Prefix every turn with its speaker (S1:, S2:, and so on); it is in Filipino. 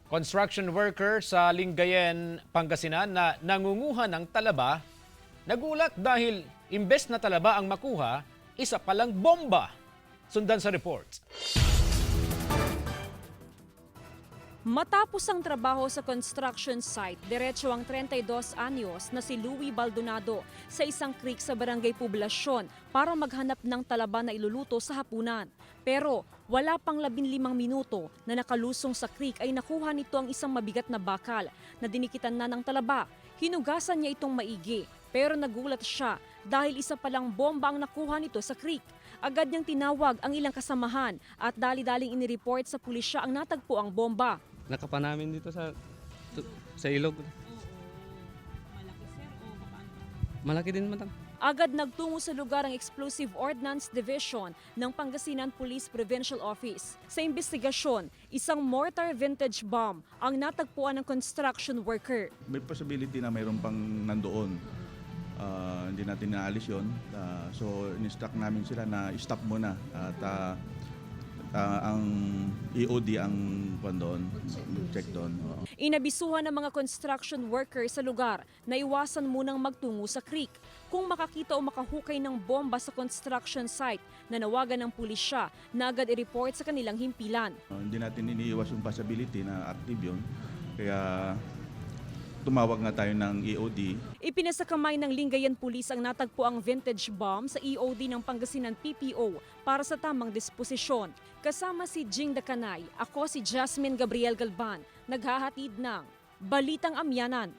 S1: Construction worker sa Lingayen, Pangasinan na nangunguha ng talaba, nagulat dahil imbes na talaba ang makuha, isa palang bomba. Sundan sa report.
S2: Matapos ang trabaho sa construction site, diretso ang 32 anyos na si Louie Baldonado sa isang creek sa Barangay Poblasyon para maghanap ng talaba na iluluto sa hapunan. Pero wala pang 15 minuto na nakalusong sa creek ay nakuha nito ang isang mabigat na bakal na dinikitan na ng talaba. Hinugasan niya itong maigi pero nagulat siya dahil isa palang bomba ang nakuha nito sa creek. Agad niyang tinawag ang ilang kasamahan at dali-daling inireport sa pulisya ang natagpo ang bomba.
S3: Nakapa namin dito sa ilog.
S2: Malaki sir o paano?
S3: Malaki din matang.
S2: Agad nagtungo sa lugar ang Explosive Ordnance Division ng Pangasinan Police Provincial Office. Sa investigasyon, isang mortar vintage bomb ang natagpuan ng construction worker.
S4: May possibility na mayroon pang nandoon. Hindi natin naalis yun. So, in-instruct namin sila na stop muna. At ang EOD ang check doon.
S2: Inabisuhan ng mga construction workers sa lugar na iwasan munang magtungo sa creek. Kung makakita o makahukay ng bomba sa construction site, nanawagan ng pulisya na agad i-report sa kanilang himpilan.
S4: Hindi natin iniiwas yung possibility na active yun. Kaya tumawag nga tayo ng EOD.
S2: Ipinasakamay ng Lingayen Police ang natagpo ang vintage bomb sa EOD ng Pangasinan PPO para sa tamang disposisyon. Kasama si Jing Dakanay, ako si Jasmine Gabriel-Galban, naghahatid ng Balitang Amianan.